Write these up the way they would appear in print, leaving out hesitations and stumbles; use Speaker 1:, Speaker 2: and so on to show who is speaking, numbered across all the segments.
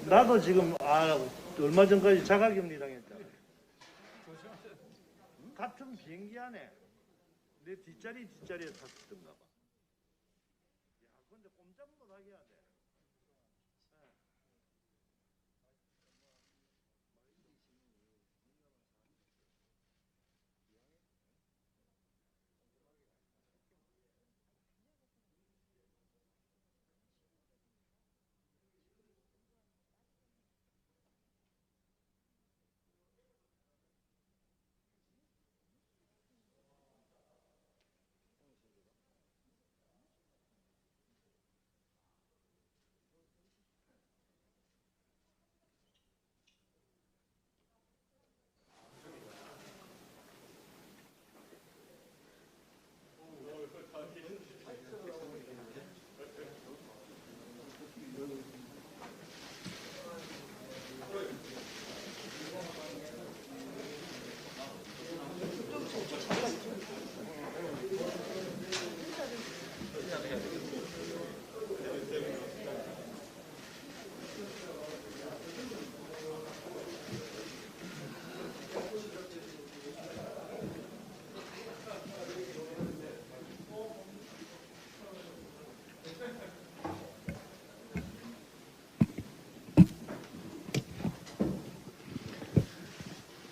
Speaker 1: 나도 지금 얼마 전까지 자가격리 당했잖아. 같은 비행기 안에 내 뒷자리에 탔었던가 봐. 야, 근데 꼼짝 못하게 해야 돼.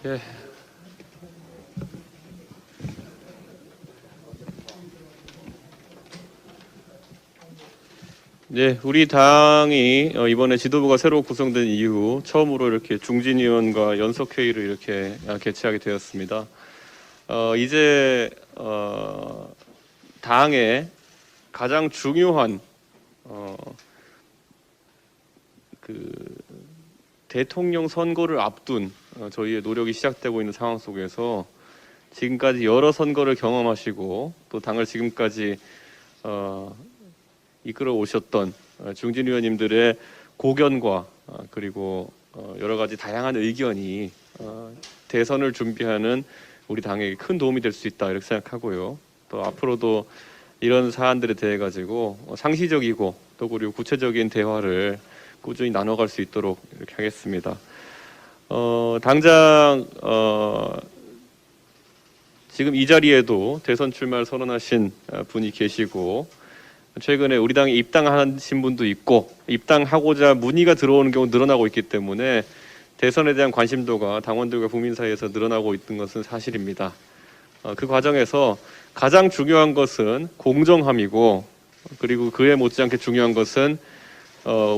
Speaker 2: 예. 네, 우리 당이 이번에 지도부가 새로 구성된 이후 처음으로 이렇게 중진 의원과 연석 회의를 이렇게 개최하게 되었습니다. 이제 당의 가장 중요한 그 대통령 선거를 앞둔 저희의 노력이 시작되고 있는 상황 속에서 지금까지 여러 선거를 경험하시고 또 당을 지금까지 이끌어 오셨던 중진 의원님들의 고견과 그리고 여러 가지 다양한 의견이 대선을 준비하는 우리 당에 큰 도움이 될 수 있다 이렇게 생각하고요. 또 앞으로도 이런 사안들에 대해 가지고 상시적이고 또 그리고 구체적인 대화를 꾸준히 나눠갈 수 있도록 이렇게 하겠습니다. 당장 지금 이 자리에도 대선 출마를 선언하신 분이 계시고 최근에 우리 당에 입당하신 분도 있고 입당하고자 문의가 들어오는 경우 늘어나고 있기 때문에 대선에 대한 관심도가 당원들과 국민 사이에서 늘어나고 있는 것은 사실입니다. 그 과정에서 가장 중요한 것은 공정함이고 그리고 그에 못지않게 중요한 것은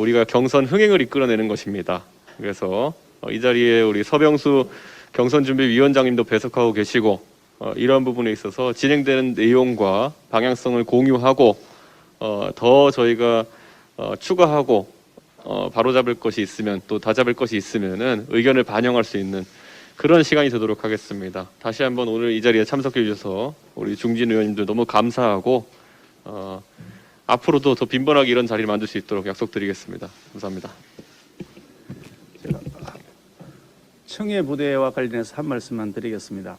Speaker 2: 우리가 경선 흥행을 이끌어내는 것입니다. 그래서 이 자리에 우리 서병수 경선준비위원장님도 배석하고 계시고 이런 부분에 있어서 진행되는 내용과 방향성을 공유하고 더 저희가 추가하고 바로잡을 것이 있으면 또 다잡을 것이 있으면은 의견을 반영할 수 있는 그런 시간이 되도록 하겠습니다. 다시 한번 오늘 이 자리에 참석해 주셔서 우리 중진 의원님들 너무 감사하고 앞으로도 더 빈번하게 이런 자리를 만들 수 있도록 약속드리겠습니다. 감사합니다.
Speaker 3: 제가 청해 부대와 관련해서 한 말씀만 드리겠습니다.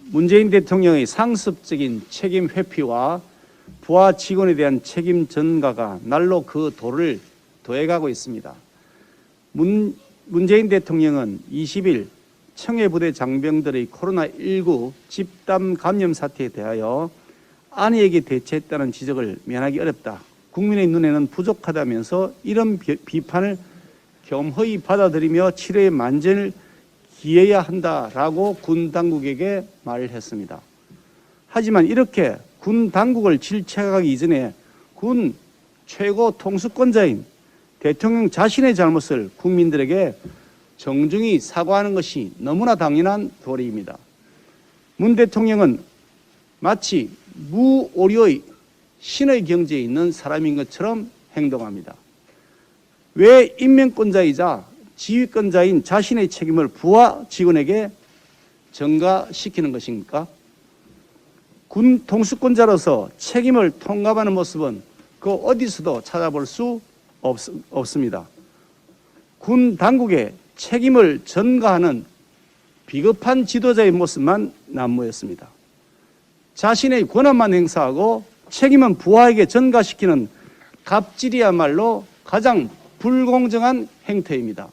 Speaker 3: 문재인 대통령의 상습적인 책임 회피와 부하 직원에 대한 책임 전가가 날로 그 도를 더해가고 있습니다. 문재인 대통령은 20일 청해부대 장병들의 코로나19 집단 감염 사태에 대하여 안이에게 대처했다는 지적을 면하기 어렵다. 국민의 눈에는 부족하다면서 이런 비판을 겸허히 받아들이며 치료에 만전을 기해야 한다라고 군 당국에게 말을 했습니다. 하지만 이렇게 군 당국을 질책하기 이전에 군 최고 통수권자인 대통령 자신의 잘못을 국민들에게 정중히 사과하는 것이 너무나 당연한 도리입니다. 문 대통령은 마치 무오류의 신의 경지에 있는 사람인 것처럼 행동합니다. 왜 임명권자이자 지휘권자인 자신의 책임을 부하 직원에게 전가시키는 것입니까? 군 통수권자로서 책임을 통감하는 모습은 그 어디서도 찾아볼 수 없습니다. 군 당국에 책임을 전가하는 비겁한 지도자의 모습만 난무했습니다. 자신의 권한만 행사하고 책임은 부하에게 전가시키는 갑질이야말로 가장 불공정한 행태입니다.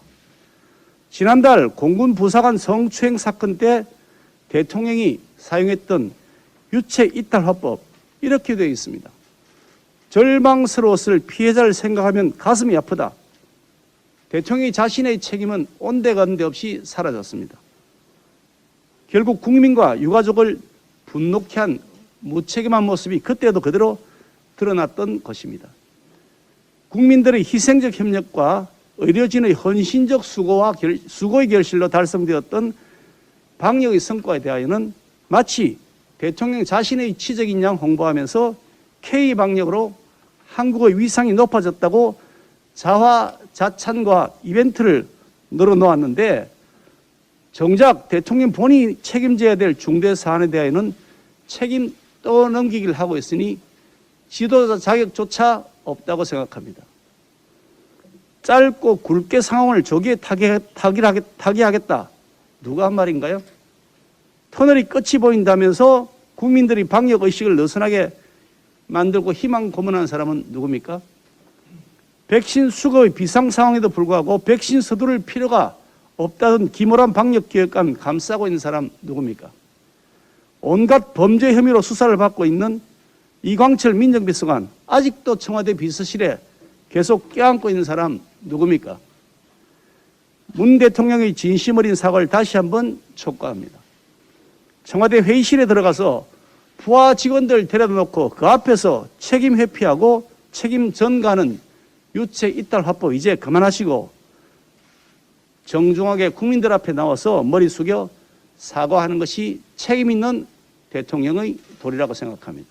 Speaker 3: 지난달 공군 부사관 성추행 사건 때 대통령이 사용했던 유체 이탈 화법 이렇게 되어 있습니다. 절망스러웠을 피해자를 생각하면 가슴이 아프다. 대통령이 자신의 책임은 온데간데 없이 사라졌습니다. 결국 국민과 유가족을 분노케 한 무책임한 모습이 그때도 그대로 드러났던 것입니다. 국민들의 희생적 협력과 의료진의 헌신적 수고의 결실로 달성되었던 방역의 성과에 대하여는 마치 대통령 자신의 치적인 양 홍보하면서 K방역으로 한국의 위상이 높아졌다고 자화자찬과 이벤트를 늘어놓았는데 정작 대통령 본인이 책임져야 될 중대 사안에 대하여는 책임 떠넘기기를 하고 있으니 지도자 자격조차 없다고 생각합니다. 짧고 굵게 상황을 조기에 타개하겠다. 누가 한 말인가요? 터널이 끝이 보인다면서 국민들이 방역의식을 느슨하게 만들고 희망 고문하는 사람은 누굽니까? 백신 수급의 비상 상황에도 불구하고 백신 서두를 필요가 없다던 기모란 방역기획관 감싸고 있는 사람 누굽니까? 온갖 범죄 혐의로 수사를 받고 있는 이광철 민정비서관 아직도 청와대 비서실에 계속 껴안고 있는 사람 누굽니까? 문 대통령의 진심 어린 사과를 다시 한번 촉구합니다. 청와대 회의실에 들어가서 부하 직원들 데려다 놓고 그 앞에서 책임 회피하고 책임 전가하는 유체 이탈 화법 이제 그만하시고 정중하게 국민들 앞에 나와서 머리 숙여 사과하는 것이 책임 있는 대통령의 도리라고 생각합니다.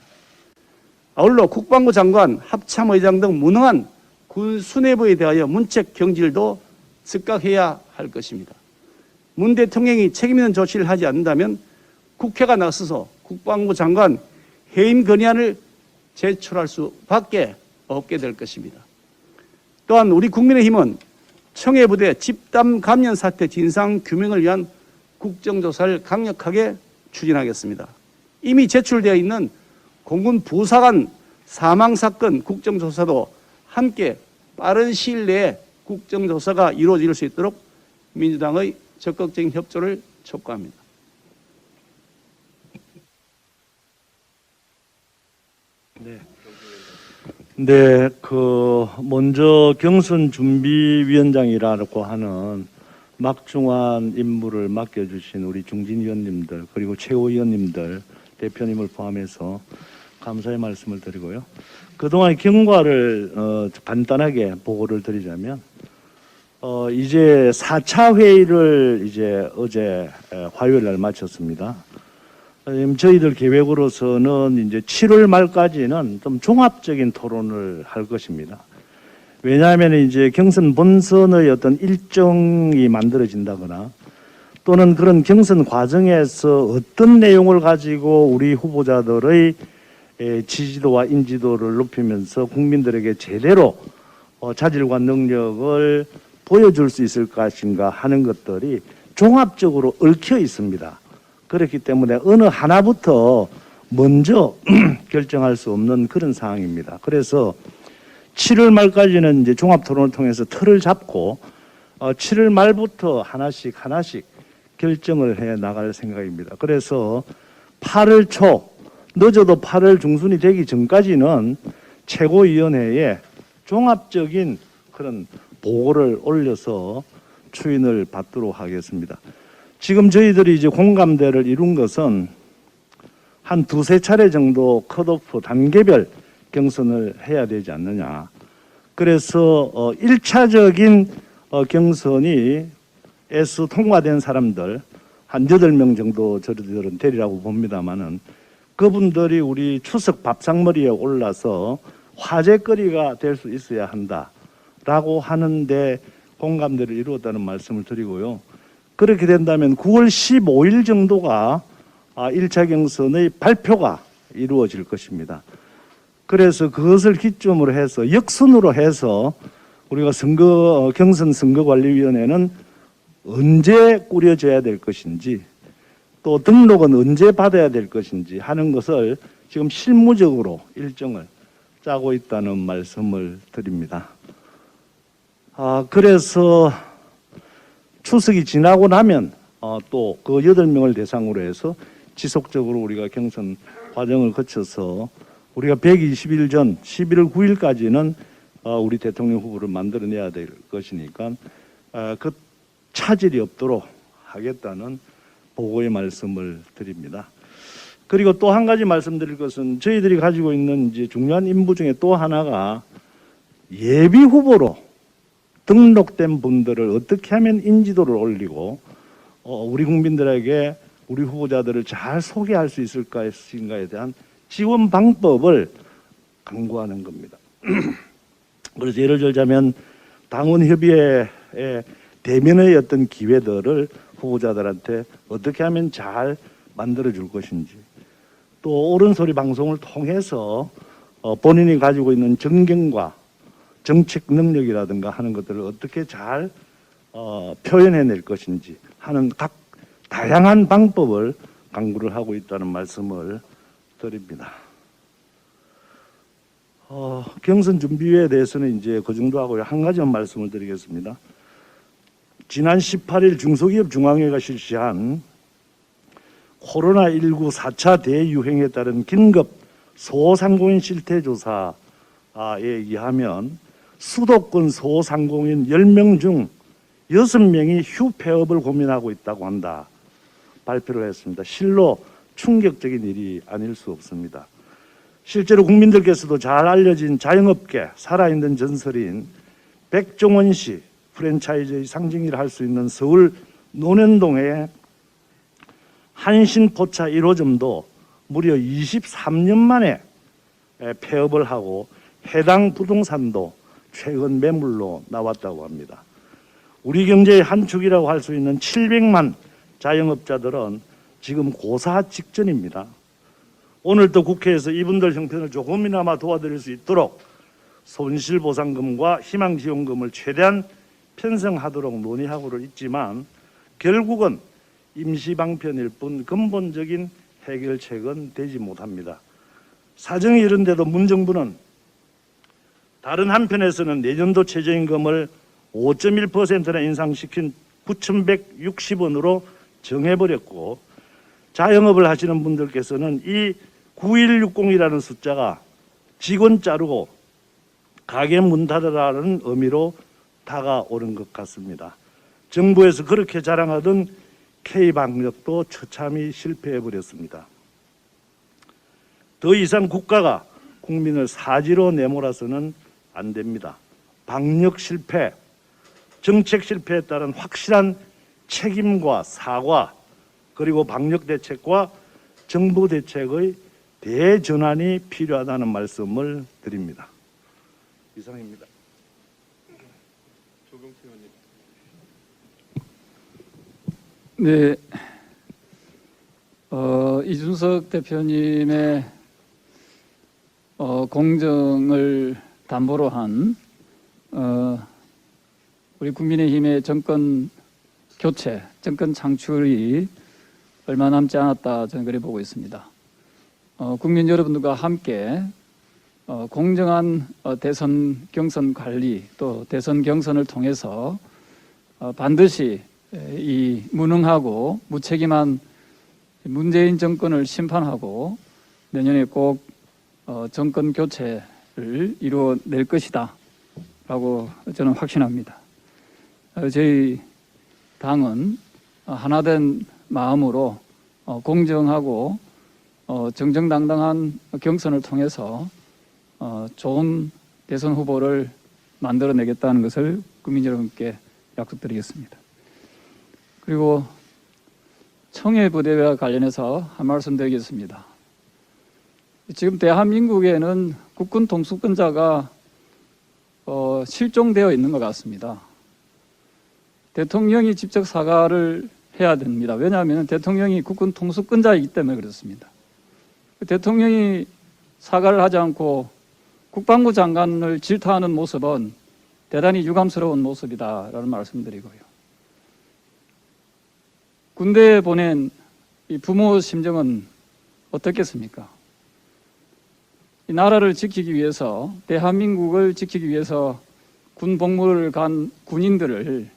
Speaker 3: 아울러 국방부 장관, 합참의장 등 무능한 군 수뇌부에 대하여 문책 경질도 즉각해야 할 것입니다. 문 대통령이 책임 있는 조치를 하지 않는다면 국회가 나서서 국방부 장관 해임 건의안을 제출할 수밖에 없게 될 것입니다. 또한 우리 국민의힘은 청해부대 집단 감염 사태 진상 규명을 위한 국정조사를 강력하게 추진하겠습니다. 이미 제출되어 있는 공군 부사관 사망 사건 국정조사도 함께 빠른 시일 내에 국정조사가 이루어질 수 있도록 민주당의 적극적인 협조를 촉구합니다.
Speaker 4: 네, 먼저 경선준비위원장이라고 하는 막중한 임무를 맡겨주신 우리 중진위원님들 그리고 최고위원님들 대표님을 포함해서 감사의 말씀을 드리고요. 그동안의 경과를 간단하게 보고를 드리자면 이제 4차 회의를 이제 어제 화요일 날 마쳤습니다. 저희들 계획으로서는 이제 7월 말까지는 좀 종합적인 토론을 할 것입니다. 왜냐하면 이제 경선 본선의 어떤 일정이 만들어진다거나 또는 그런 경선 과정에서 어떤 내용을 가지고 우리 후보자들의 지지도와 인지도를 높이면서 국민들에게 제대로 자질과 능력을 보여줄 수 있을 것인가 하는 것들이 종합적으로 얽혀 있습니다. 그렇기 때문에 어느 하나부터 먼저 결정할 수 없는 그런 상황입니다. 그래서 7월 말까지는 이제 종합 토론을 통해서 틀을 잡고 7월 말부터 하나씩 결정을 해 나갈 생각입니다. 그래서 8월 초 늦어도 8월 중순이 되기 전까지는 최고위원회에 종합적인 그런 보고를 올려서 추인을 받도록 하겠습니다. 지금 저희들이 이제 공감대를 이룬 것은 한 두세 차례 정도 컷오프 단계별 경선을 해야 되지 않느냐. 그래서 1차적인 경선이 에서 통과된 사람들 한 8명 정도 저희들은 되리라고 봅니다만은 그분들이 우리 추석 밥상머리에 올라서 화제거리가 될 수 있어야 한다라고 하는데 공감대를 이루었다는 말씀을 드리고요. 그렇게 된다면 9월 15일 정도가 1차 경선의 발표가 이루어질 것입니다. 그래서 그것을 기점으로 해서 역순으로 해서 우리가 경선 선거관리위원회는 언제 꾸려져야 될 것인지 또 등록은 언제 받아야 될 것인지 하는 것을 지금 실무적으로 일정을 짜고 있다는 말씀을 드립니다. 그래서 추석이 지나고 나면 또 그 8명을 대상으로 해서 지속적으로 우리가 경선 과정을 거쳐서 우리가 120일 전 11월 9일까지는 우리 대통령 후보를 만들어내야 될 것이니까 그 차질이 없도록 하겠다는 보고의 말씀을 드립니다. 그리고 또 한 가지 말씀드릴 것은 저희들이 가지고 있는 이제 중요한 임무 중에 또 하나가 예비 후보로 등록된 분들을 어떻게 하면 인지도를 올리고 우리 국민들에게 우리 후보자들을 잘 소개할 수 있을 것인가에 대한 지원 방법을 강구하는 겁니다. 그래서 예를 들자면 당원협의회의 대면의 어떤 기회들을 후보자들한테 어떻게 하면 잘 만들어줄 것인지, 또 옳은소리 방송을 통해서 본인이 가지고 있는 정경과 정책 능력이라든가 하는 것들을 어떻게 잘 표현해낼 것인지 하는 각 다양한 방법을 강구를 하고 있다는 말씀을 드립니다. 경선 준비에 대해서는 이제 그 정도 하고요. 한 가지만 말씀을 드리겠습니다. 지난 18일 중소기업 중앙회가 실시한 코로나19 4차 대유행에 따른 긴급 소상공인 실태조사에 의하면 수도권 소상공인 10명 중 6명이 휴폐업을 고민하고 있다고 한다 발표를 했습니다. 실로 충격적인 일이 아닐 수 없습니다. 실제로 국민들께서도 잘 알려진 자영업계 살아있는 전설인 백종원 씨 프랜차이즈의 상징이라 할 수 있는 서울 논현동의 한신포차 1호점도 무려 23년 만에 폐업을 하고 해당 부동산도 최근 매물로 나왔다고 합니다. 우리 경제의 한 축이라고 할 수 있는 700만 자영업자들은 지금 고사 직전입니다. 오늘도 국회에서 이분들 형편을 조금이나마 도와드릴 수 있도록 손실보상금과 희망지원금을 최대한 편성하도록 논의하고는 있지만 결국은 임시방편일 뿐 근본적인 해결책은 되지 못합니다. 사정이 이런데도 문정부는 다른 한편에서는 내년도 최저임금을 5.1%나 인상시킨 9,160원으로 정해버렸고, 자영업을 하시는 분들께서는 이 9160이라는 숫자가 직원 자르고 가게 문 닫으라는 의미로 다가오는 것 같습니다. 정부에서 그렇게 자랑하던 K방역도 처참히 실패해버렸습니다. 더 이상 국가가 국민을 사지로 내몰아서는 안 됩니다. 방역 실패, 정책 실패에 따른 확실한 책임과 사과, 그리고 방역 대책과 정부 대책의 대전환이 필요하다는 말씀을 드립니다. 이상입니다.
Speaker 2: 조경태 의원님.
Speaker 5: 네, 이준석 대표님의 공정을 담보로 한 우리 국민의힘의 정권 교체, 정권 창출이 얼마 남지 않았다 저는 그래 보고 있습니다. 국민 여러분들과 함께 공정한 대선 경선 관리 또 대선 경선을 통해서 반드시 이 무능하고 무책임한 문재인 정권을 심판하고 내년에 꼭 정권 교체를 이루어낼 것이다 라고 저는 확신합니다. 저희 당은 하나된 마음으로 공정하고 정정당당한 경선을 통해서 좋은 대선 후보를 만들어내겠다는 것을 국민 여러분께 약속드리겠습니다. 그리고 청해부대와 관련해서 한 말씀 드리겠습니다. 지금 대한민국에는 국군 통수권자가 실종되어 있는 것 같습니다. 대통령이 직접 사과를 해야 됩니다. 왜냐하면 대통령이 국군 통수권자이기 때문에 그렇습니다. 대통령이 사과를 하지 않고 국방부 장관을 질타하는 모습은 대단히 유감스러운 모습이다라는 말씀드리고요. 군대에 보낸 이 부모 심정은 어떻겠습니까? 이 나라를 지키기 위해서, 대한민국을 지키기 위해서 군 복무를 간 군인들을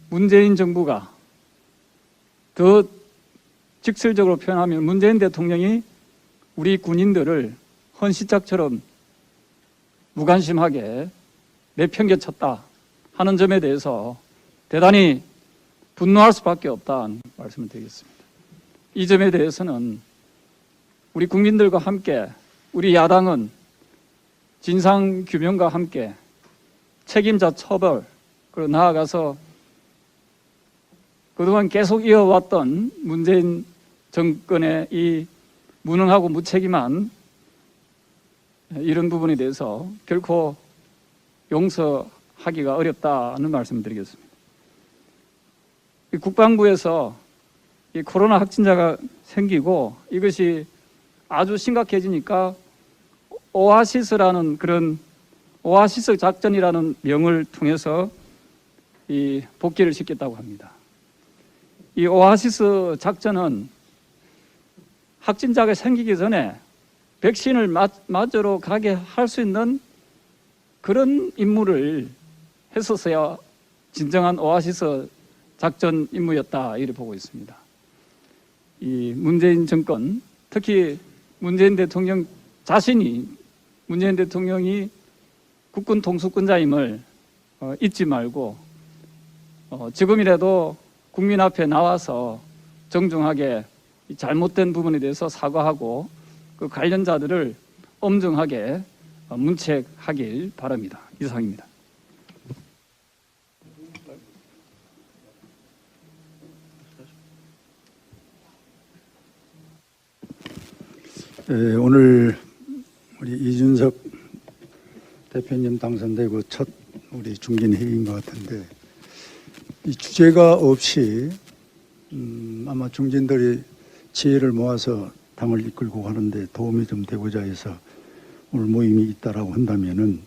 Speaker 5: 문재인 정부가 더 직설적으로 표현하면 문재인 대통령이 우리 군인들을 헌시짝처럼 무관심하게 내팽개쳤다 하는 점에 대해서 대단히 분노할 수밖에 없다는 말씀을 드리겠습니다. 이 점에 대해서는 우리 국민들과 함께 우리 야당은 진상규명과 함께 책임자 처벌, 그리고 나아가서 그동안 계속 이어왔던 문재인 정권의 이 무능하고 무책임한 이런 부분에 대해서 결코 용서하기가 어렵다는 말씀을 드리겠습니다. 이 국방부에서 이 코로나 확진자가 생기고 이것이 아주 심각해지니까 오아시스라는 그런 오아시스 작전이라는 명을 통해서 이 복귀를 시켰다고 합니다. 이 오아시스 작전은 확진자가 생기기 전에 백신을 맞으러 가게 할 수 있는 그런 임무를 했었어야 진정한 오아시스 작전 임무였다 이렇게 보고 있습니다. 이 문재인 정권, 특히 문재인 대통령 자신이 문재인 대통령이 국군 통수권자임을 잊지 말고 지금이라도 국민 앞에 나와서 정중하게 잘못된 부분에 대해서 사과하고 그 관련자들을 엄정하게 문책하길 바랍니다. 이상입니다.
Speaker 6: 네, 오늘 우리 이준석 대표님 당선되고 첫 우리 중진 회의인 것 같은데 이 주제가 없이 아마 중진들이 지혜를 모아서 당을 이끌고 가는데 도움이 좀 되고자 해서 오늘 모임이 있다라고 한다면은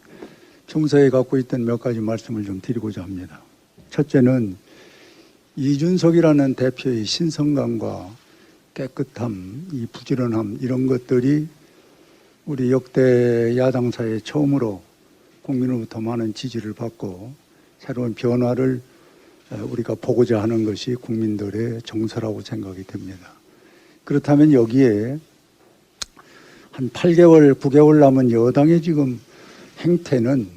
Speaker 6: 평소에 갖고 있던 몇 가지 말씀을 좀 드리고자 합니다. 첫째는 이준석이라는 대표의 신성감과 깨끗함, 이 부지런함 이런 것들이 우리 역대 야당사에 처음으로 국민으로부터 많은 지지를 받고 새로운 변화를 우리가 보고자 하는 것이 국민들의 정서라고 생각이 됩니다. 그렇다면 여기에 한 8개월, 9개월 남은 여당의 지금 행태는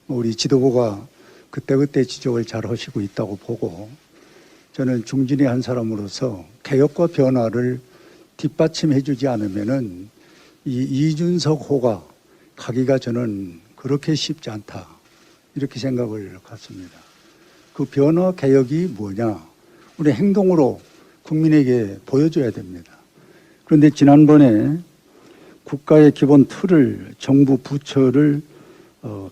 Speaker 6: 우리 지도부가 그때그때 지적을 잘 하시고 있다고 보고 저는 중진의 한 사람으로서 개혁과 변화를 뒷받침해 주지 않으면은 이 이준석 호가 가기가 저는 그렇게 쉽지 않다 이렇게 생각을 갖습니다. 그 변화 개혁이 뭐냐 우리 행동으로 국민에게 보여줘야 됩니다. 그런데 지난번에 국가의 기본 틀을 정부 부처를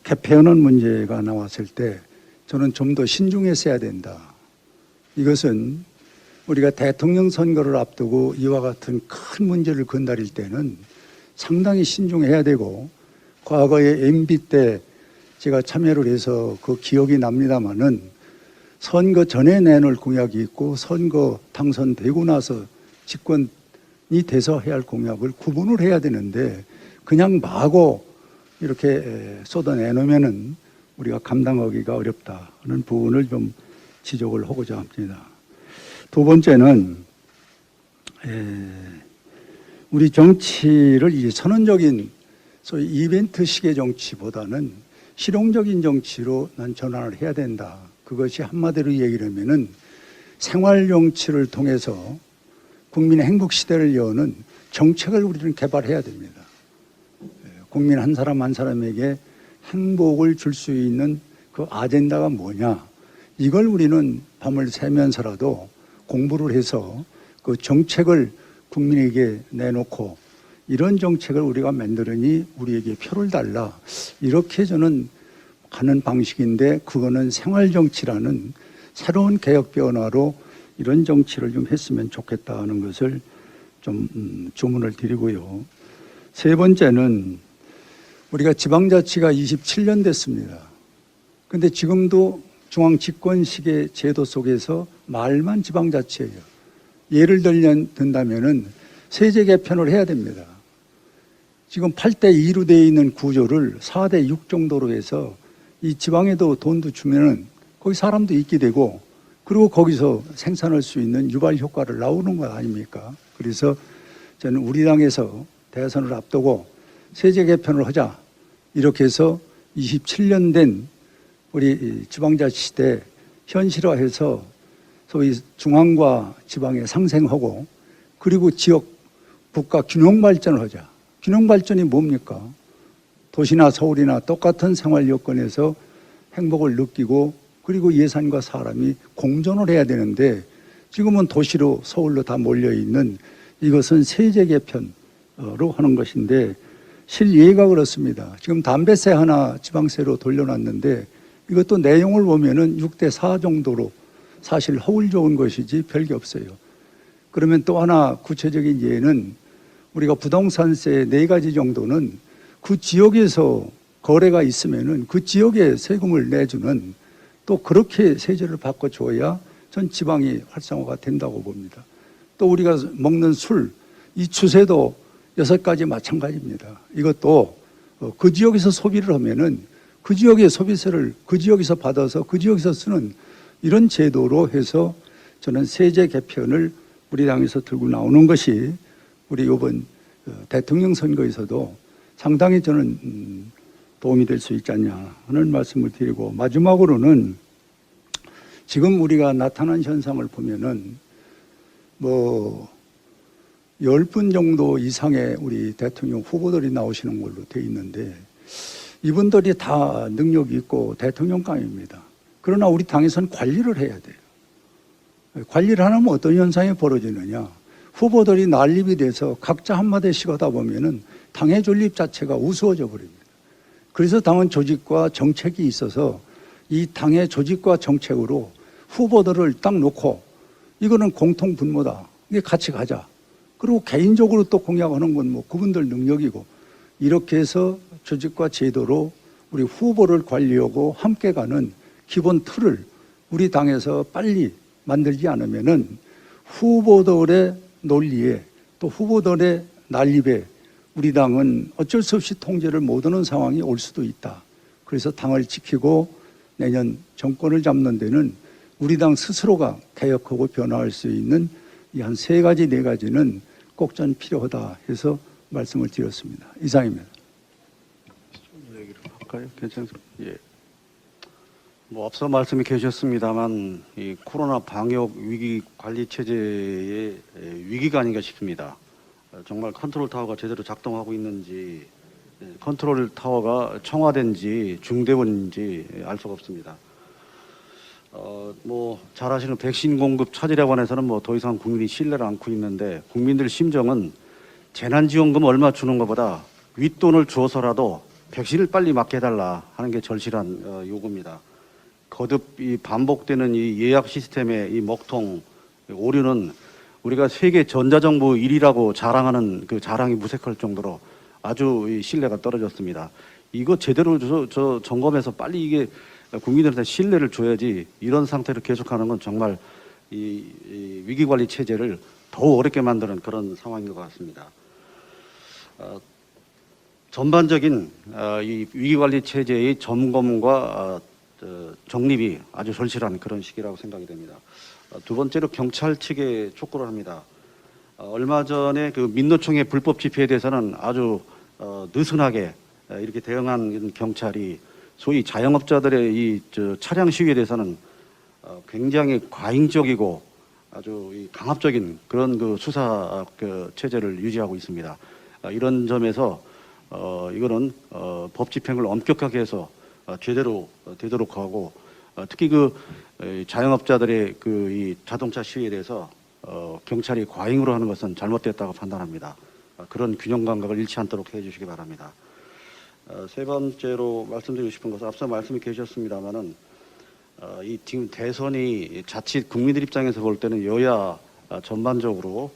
Speaker 6: 개폐하는 문제가 나왔을 때 저는 좀 더 신중했어야 된다. 이것은 우리가 대통령 선거를 앞두고 이와 같은 큰 문제를 건드릴 때는 상당히 신중해야 되고 과거에 MB 때 제가 참여를 해서 그 기억이 납니다마는 선거 전에 내놓을 공약이 있고 선거 당선되고 나서 집권이 돼서 해야 할 공약을 구분을 해야 되는데 그냥 마구 이렇게 쏟아내놓으면은 우리가 감당하기가 어렵다는 부분을 좀 지적을 하고자 합니다. 두 번째는 우리 정치를 이제 선언적인 소위 이벤트식의 정치보다는 실용적인 정치로 난 전환을 해야 된다. 그것이 한마디로 얘기를 하면은 생활 정치를 통해서 국민의 행복 시대를 여는 정책을 우리는 개발해야 됩니다. 국민 한 사람 한 사람에게 행복을 줄 수 있는 그 아젠다가 뭐냐? 이걸 우리는 밤을 새면서라도 공부를 해서 그 정책을 국민에게 내놓고 이런 정책을 우리가 만들으니 우리에게 표를 달라. 이렇게 저는 가는 방식인데 그거는 생활정치라는 새로운 개혁 변화로 이런 정치를 좀 했으면 좋겠다는 것을 좀 주문을 드리고요. 세 번째는 우리가 지방자치가 27년 됐습니다. 근데 지금도 중앙집권식의 제도 속에서 말만 지방자치예요. 예를 든다면은 세제 개편을 해야 됩니다. 지금 8대 2로 되어 있는 구조를 4대 6 정도로 해서 이 지방에도 돈도 주면은 거기 사람도 있게 되고 그리고 거기서 생산할 수 있는 유발 효과를 나오는 것 아닙니까? 그래서 저는 우리 당에서 대선을 앞두고 세제 개편을 하자 이렇게 해서 27년 된 우리 지방자치시대 현실화해서 소위 중앙과 지방에 상생하고 그리고 지역 국가 균형 발전을 하자. 균형 발전이 뭡니까? 도시나 서울이나 똑같은 생활 여건에서 행복을 느끼고 그리고 예산과 사람이 공존을 해야 되는데 지금은 도시로 서울로 다 몰려 있는 이것은 세제 개편으로 하는 것인데 실예가 그렇습니다. 지금 담배세 하나 지방세로 돌려놨는데 이것도 내용을 보면은 6대4 정도로 사실 허울 좋은 것이지 별게 없어요. 그러면 또 하나 구체적인 예는 우리가 부동산세 4가지 정도는 그 지역에서 거래가 있으면은 그 지역에 세금을 내주는 또 그렇게 세제를 바꿔줘야 전 지방이 활성화가 된다고 봅니다. 또 우리가 먹는 술, 이 추세도 6가지 마찬가지입니다. 이것도 그 지역에서 소비를 하면은 그 지역의 소비세를 그 지역에서 받아서 그 지역에서 쓰는 이런 제도로 해서 저는 세제 개편을 우리 당에서 들고 나오는 것이 우리 이번 대통령 선거에서도 상당히 저는 도움이 될 수 있지 않냐 하는 말씀을 드리고 마지막으로는 지금 우리가 나타난 현상을 보면은 10분 정도 이상의 우리 대통령 후보들이 나오시는 걸로 돼 있는데 이분들이 다 능력이 있고 대통령감입니다. 그러나 우리 당에서는 관리를 해야 돼요. 관리를 안 하면 어떤 현상이 벌어지느냐. 후보들이 난립이 돼서 각자 한마디씩 하다 보면은 당의 존립 자체가 우스워져 버립니다. 그래서 당은 조직과 정책이 있어서 이 당의 조직과 정책으로 후보들을 딱 놓고 이거는 공통 분모다. 이게 같이 가자. 그리고 개인적으로 또 공약하는 건 뭐 그분들 능력이고 이렇게 해서 조직과 제도로 우리 후보를 관리하고 함께 가는 기본 틀을 우리 당에서 빨리 만들지 않으면은 후보들의 논리에 또 후보들의 난립에 우리 당은 어쩔 수 없이 통제를 못하는 상황이 올 수도 있다. 그래서 당을 지키고 내년 정권을 잡는 데는 우리 당 스스로가 개혁하고 변화할 수 있는 이 한 3가지, 4가지는 꼭 전 필요하다 해서 말씀을 드렸습니다. 이상입니다.
Speaker 7: 얘기를 할까요? 괜찮습니다. 예. 앞서 말씀해 주셨습니다만 이 코로나 방역 위기 관리 체제의 위기가 아닌가 싶습니다. 정말 컨트롤 타워가 제대로 작동하고 있는지, 컨트롤 타워가 청와대인지 중대본인지 알 수가 없습니다. 잘 아시는 백신 공급 차질에 관해서는 더 이상 국민이 신뢰를 않고 있는데 국민들 심정은 재난지원금 얼마 주는 것보다 윗돈을 주어서라도 백신을 빨리 맞게 해달라 하는 게 절실한 요구입니다. 거듭 이 반복되는 이 예약 시스템의 이 먹통 오류는 우리가 세계 전자정부 1위라고 자랑하는 그 자랑이 무색할 정도로 아주 이 신뢰가 떨어졌습니다. 이거 제대로 저 점검해서 빨리 이게 국민들한테 신뢰를 줘야지 이런 상태로 계속하는 건 정말 이 위기관리 체제를 더 어렵게 만드는 그런 상황인 것 같습니다. 전반적인 이 위기관리 체제의 점검과 정립이 아주 절실한 그런 시기라고 생각이 됩니다. 두 번째로 경찰 측에 촉구를 합니다. 얼마 전에 그 민노총의 불법 집회에 대해서는 아주 느슨하게 이렇게 대응한 경찰이 소위 자영업자들의 이 차량 시위에 대해서는 굉장히 과잉적이고 아주 강압적인 그런 그 수사 체제를 유지하고 있습니다. 이런 점에서 이거는 법 집행을 엄격하게 해서 제대로 되도록 하고 특히 그 자영업자들의 그 이 자동차 시위에 대해서 경찰이 과잉으로 하는 것은 잘못됐다고 판단합니다. 그런 균형 감각을 잃지 않도록 해주시기 바랍니다. 세 번째로 말씀드리고 싶은 것은 앞서 말씀이 계셨습니다만은 이 지금 대선이 자칫 국민들 입장에서 볼 때는 여야 전반적으로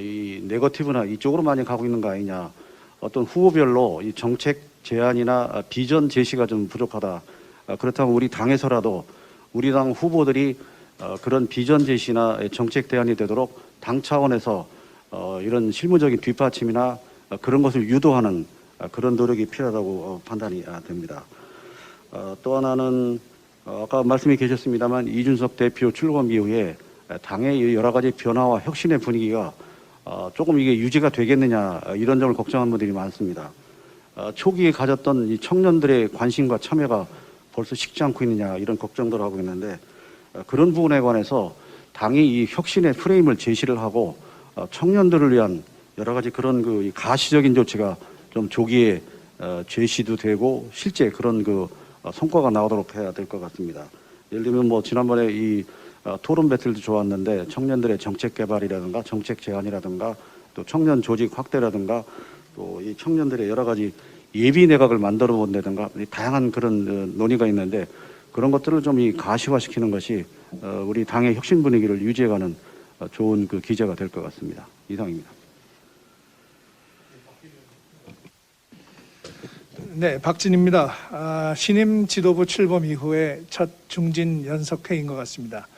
Speaker 7: 이 네거티브나 이쪽으로 많이 가고 있는 거 아니냐. 어떤 후보별로 이 정책 제안이나 비전 제시가 좀 부족하다. 그렇다고 우리 당에서라도 우리 당 후보들이 그런 비전 제시나 정책 대안이 되도록 당 차원에서 이런 실무적인 뒷받침이나 그런 것을 유도하는 그런 노력이 필요하다고 판단이 됩니다. 또 하나는 아까 말씀이 계셨습니다만 이준석 대표 출범 이후에 당의 여러 가지 변화와 혁신의 분위기가 조금 이게 유지가 되겠느냐 이런 점을 걱정하는 분들이 많습니다. 초기에 가졌던 이 청년들의 관심과 참여가 벌써 식지 않고 있느냐 이런 걱정들을 하고 있는데 그런 부분에 관해서 당이 이 혁신의 프레임을 제시를 하고 청년들을 위한 여러 가지 그런 그 가시적인 조치가 좀 조기에 제시도 되고 실제 그런 그 성과가 나오도록 해야 될 것 같습니다. 예를 들면 뭐 지난번에 이 토론 배틀도 좋았는데 청년들의 정책 개발이라든가 정책 제안이라든가 또 청년 조직 확대라든가 또 이 청년들의 여러 가지 예비 내각을 만들어 본다든가 다양한 그런 논의가 있는데 그런 것들을 좀 이 가시화시키는 것이 우리 당의 혁신 분위기를 유지해가는 좋은 그 기제가 될 것 같습니다. 이상입니다.
Speaker 8: 네, 박진입니다. 신임 지도부 출범 이후에 첫 중진 연석회의인 것 같습니다.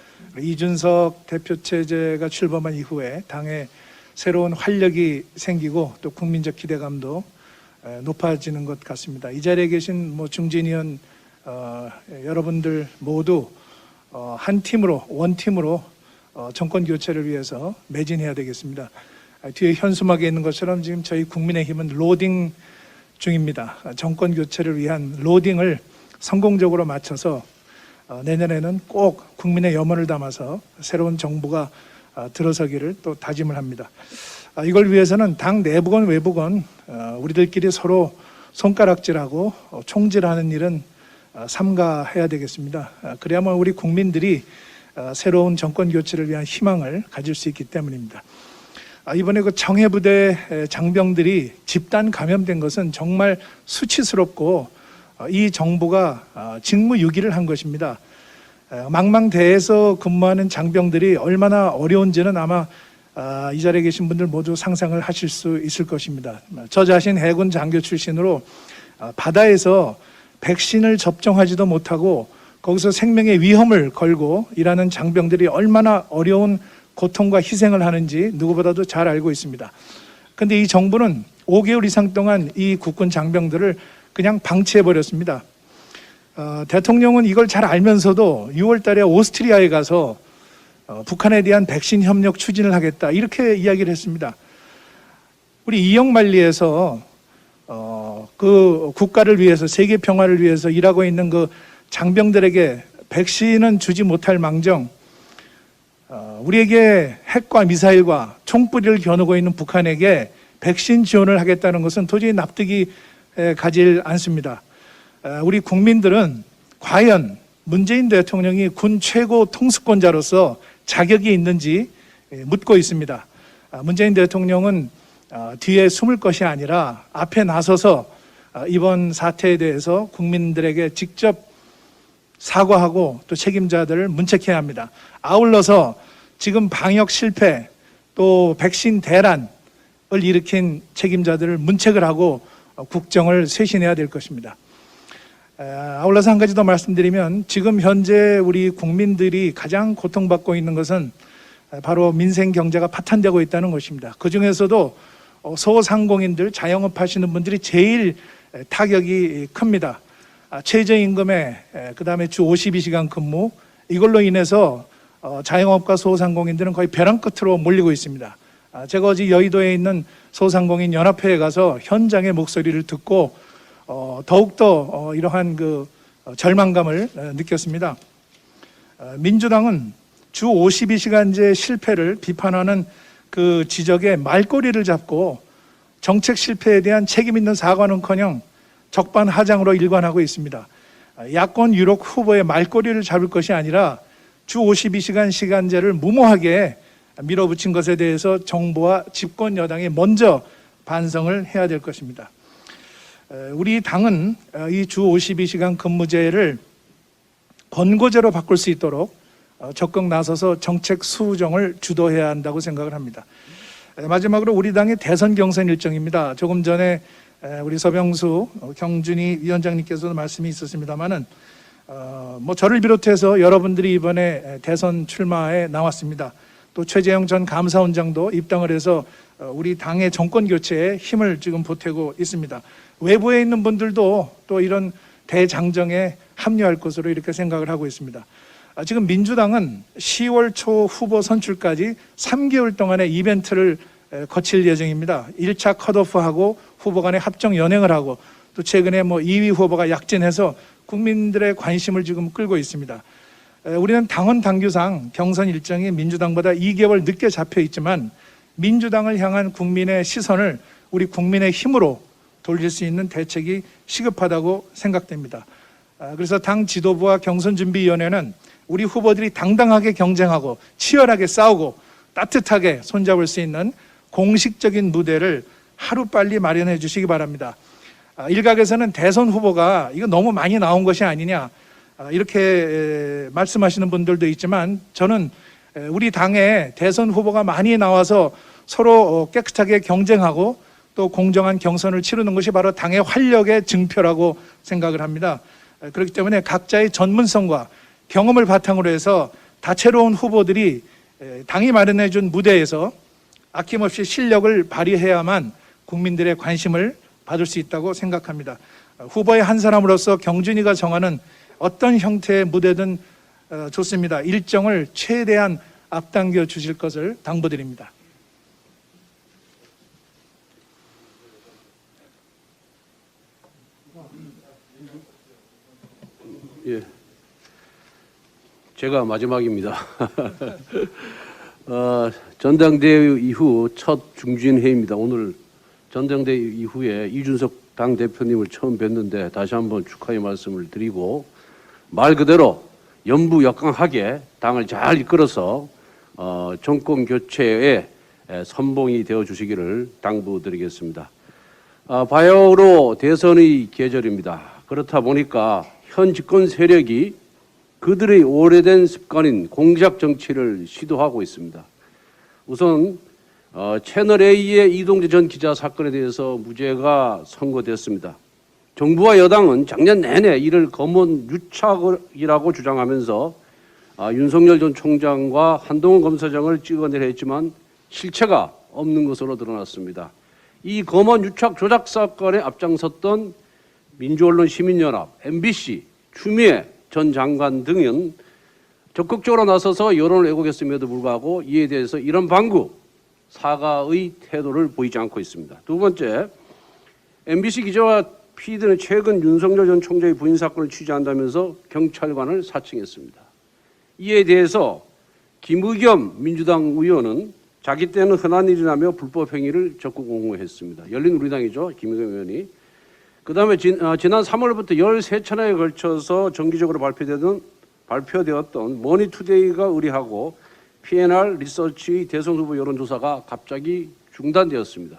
Speaker 8: 이준석 대표 체제가 출범한 이후에 당에 새로운 활력이 생기고 또 국민적 기대감도 높아지는 것 같습니다. 이 자리에 계신 중진 의원 여러분들 모두 한 팀으로 원팀으로 정권 교체를 위해서 매진해야 되겠습니다. 뒤에 현수막에 있는 것처럼 지금 저희 국민의힘은 로딩 중입니다. 정권 교체를 위한 로딩을 성공적으로 마쳐서 내년에는 꼭 국민의 염원을 담아서 새로운 정부가 들어서기를 또 다짐을 합니다. 이걸 위해서는 당 내부건 외부건 우리들끼리 서로 손가락질하고 총질하는 일은 삼가해야 되겠습니다. 그래야만 우리 국민들이 새로운 정권 교체를 위한 희망을 가질 수 있기 때문입니다. 이번에 그 청해부대 장병들이 집단 감염된 것은 정말 수치스럽고 이 정부가 직무유기를 한 것입니다. 망망대해에서 근무하는 장병들이 얼마나 어려운지는 아마 이 자리에 계신 분들 모두 상상을 하실 수 있을 것입니다. 저 자신 해군 장교 출신으로 바다에서 백신을 접종하지도 못하고 거기서 생명의 위험을 걸고 일하는 장병들이 얼마나 어려운 고통과 희생을 하는지 누구보다도 잘 알고 있습니다. 그런데 이 정부는 5개월 이상 동안 이 국군 장병들을 그냥 방치해버렸습니다. 대통령은 이걸 잘 알면서도 6월 달에 오스트리아에 가서 북한에 대한 백신 협력 추진을 하겠다 이렇게 이야기를 했습니다. 우리 이영만리에서 그 국가를 위해서 세계 평화를 위해서 일하고 있는 그 장병들에게 백신은 주지 못할 망정 우리에게 핵과 미사일과 총뿌리를 겨누고 있는 북한에게 백신 지원을 하겠다는 것은 도저히 납득이 가질 않습니다. 우리 국민들은 과연 문재인 대통령이 군 최고 통수권자로서 자격이 있는지 묻고 있습니다. 문재인 대통령은 뒤에 숨을 것이 아니라 앞에 나서서 이번 사태에 대해서 국민들에게 직접 사과하고 또 책임자들을 문책해야 합니다. 아울러서 지금 방역 실패 또 백신 대란을 일으킨 책임자들을 문책을 하고 국정을 쇄신해야 될 것입니다. 아울러서 한 가지 더 말씀드리면 지금 현재 우리 국민들이 가장 고통받고 있는 것은 바로 민생 경제가 파탄되고 있다는 것입니다. 그중에서도 소상공인들, 자영업 하시는 분들이 제일 타격이 큽니다. 최저임금에 그다음에 주 52시간 근무 이걸로 인해서 자영업과 소상공인들은 거의 벼랑 끝으로 몰리고 있습니다. 제가 어제 여의도에 있는 소상공인 연합회에 가서 현장의 목소리를 듣고 더욱더 이러한 그 절망감을 느꼈습니다. 민주당은 주 52시간제 실패를 비판하는 그 지적에 말꼬리를 잡고 정책 실패에 대한 책임 있는 사과는커녕 적반하장으로 일관하고 있습니다. 야권 유력 후보의 말꼬리를 잡을 것이 아니라 주 52시간 시간제를 무모하게 밀어붙인 것에 대해서 정부와 집권 여당이 먼저 반성을 해야 될 것입니다. 우리 당은 이 주 52시간 근무제를 권고제로 바꿀 수 있도록 적극 나서서 정책 수정을 주도해야 한다고 생각을 합니다. 마지막으로 우리 당의 대선 경선 일정입니다. 조금 전에 우리 서병수 경준희 위원장님께서도 말씀이 있었습니다마는 저를 비롯해서 여러분들이 이번에 대선 출마에 나왔습니다. 또 최재형 전 감사원장도 입당을 해서 우리 당의 정권 교체에 힘을 지금 보태고 있습니다. 외부에 있는 분들도 또 이런 대장정에 합류할 것으로 이렇게 생각을 하고 있습니다. 지금 민주당은 10월 초 후보 선출까지 3개월 동안의 이벤트를 거칠 예정입니다. 1차 컷오프하고 후보 간의 합정 연행을 하고 또 최근에 2위 후보가 약진해서 국민들의 관심을 지금 끌고 있습니다. 우리는 당원 당규상 경선 일정이 민주당보다 2개월 늦게 잡혀 있지만 민주당을 향한 국민의 시선을 우리 국민의 힘으로 돌릴 수 있는 대책이 시급하다고 생각됩니다. 그래서 당 지도부와 경선준비위원회는 우리 후보들이 당당하게 경쟁하고 치열하게 싸우고 따뜻하게 손잡을 수 있는 공식적인 무대를 하루빨리 마련해 주시기 바랍니다. 일각에서는 대선 후보가 이거 너무 많이 나온 것이 아니냐 이렇게 말씀하시는 분들도 있지만 저는 우리 당에 대선 후보가 많이 나와서 서로 깨끗하게 경쟁하고 또 공정한 경선을 치르는 것이 바로 당의 활력의 증표라고 생각을 합니다. 그렇기 때문에 각자의 전문성과 경험을 바탕으로 해서 다채로운 후보들이 당이 마련해 준 무대에서 아낌없이 실력을 발휘해야만 국민들의 관심을 받을 수 있다고 생각합니다. 후보의 한 사람으로서 경준이가 정하는 어떤 형태의 무대든 좋습니다. 일정을 최대한 앞당겨 주실 것을 당부드립니다.
Speaker 9: 예, 제가 마지막입니다. 전당대회 이후 첫 중진회의입니다. 오늘 전당대회 이후에 이준석 당대표님을 처음 뵀는데 다시 한번 축하의 말씀을 드리고 말 그대로 연부역강하게 당을 잘 이끌어서 정권 교체의 선봉이 되어 주시기를 당부드리겠습니다. 바야흐로 대선의 계절입니다. 그렇다 보니까 현 집권 세력이 그들의 오래된 습관인 공작 정치를 시도하고 있습니다. 우선 채널A의 이동재 전 기자 사건에 대해서 무죄가 선고됐습니다. 정부와 여당은 작년 내내 이를 검언 유착이라고 주장하면서 윤석열 전 총장과 한동훈 검사장을 찍어내려 했지만 실체가 없는 것으로 드러났습니다. 이 검언 유착 조작 사건에 앞장섰던 민주언론 시민연합, MBC, 추미애 전 장관 등은 적극적으로 나서서 여론을 왜곡했음에도 불구하고 이에 대해서 이런 방구, 사과의 태도를 보이지 않고 있습니다. 두 번째, MBC 기자와 PD는 최근 윤석열 전 총장의 부인 사건을 취재한다면서 경찰관을 사칭했습니다. 이에 대해서 김의겸 민주당 의원은 자기 때는 흔한 일이라며 불법 행위를 적극 옹호했습니다. 열린우리당이죠, 김의겸 의원이. 그다음에 지난 3월부터 13차례에 걸쳐서 정기적으로 발표되었던 머니투데이가 의뢰하고 PNR 리서치 대선 후보 여론조사가 갑자기 중단되었습니다.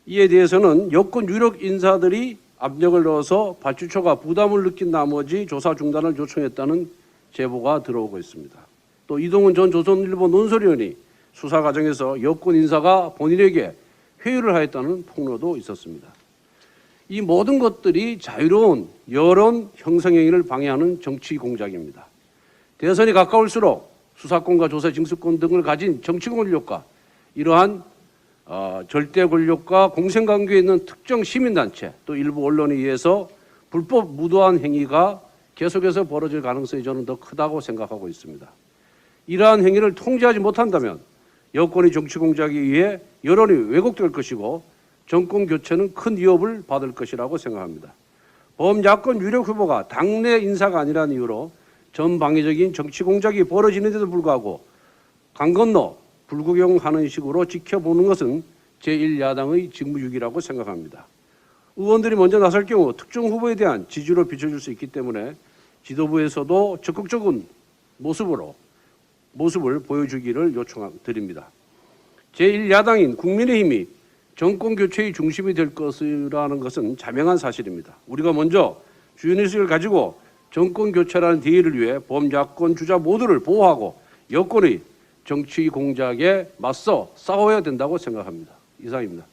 Speaker 9: 이에 대해서는 여권 유력 인사들이 압력을 넣어서 발주처가 부담을 느낀 나머지 조사 중단을 요청했다는 제보가 들어오고 있습니다. 또 이동훈 전 조선일보 논설위원이 수사 과정에서 여권 인사가 본인에게 회유를 하였다는 폭로도 있었습니다. 이 모든 것들이 자유로운 여론 형성 행위를 방해하는 정치 공작입니다. 대선이 가까울수록 수사권과 조사 징수권 등을 가진 정치 권력과 이러한 절대 권력과 공생관계에 있는 특정 시민단체 또 일부 언론에 의해서 불법 무도한 행위가 계속해서 벌어질 가능성이 저는 더 크다고 생각하고 있습니다. 이러한 행위를 통제하지 못한다면 여권의 정치 공작에 의해 여론이 왜곡될 것이고 정권 교체는 큰 위협을 받을 것이라고 생각합니다. 범야권 유력 후보가 당내 인사가 아니라는 이유로 전방위적인 정치 공작이 벌어지는데도 불구하고 강 건너 불구경하는 식으로 지켜보는 것은 제1야당의 직무유기라고 생각합니다. 의원들이 먼저 나설 경우 특정 후보에 대한 지지로 비춰줄 수 있기 때문에 지도부에서도 적극적인 모습을 보여주기를 요청드립니다. 제1야당인 국민의힘이 정권 교체의 중심이 될 것이라는 것은 자명한 사실입니다. 우리가 먼저 주인의식을 가지고 정권 교체라는 대의를 위해 범야권 주자 모두를 보호하고 여권의 정치 공작에 맞서 싸워야 된다고 생각합니다. 이상입니다.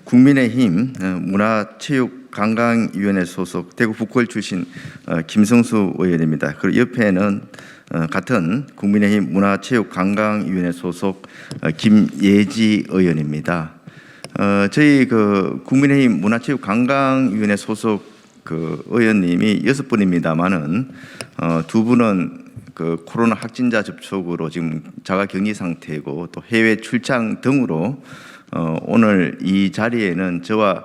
Speaker 10: 국민의힘 문화체육관광위원회 소속 대구 북구을 출신 김성수 의원입니다. 그리고 옆에는 같은 국민의힘 문화체육관광위원회 소속 김예지 의원입니다. 저희 그 국민의힘 문화체육관광위원회 소속 그 의원님이 6분입니다만은 2분은 그 코로나 확진자 접촉으로 지금 자가격리 상태고 또 해외 출장 등으로 오늘 이 자리에는 저와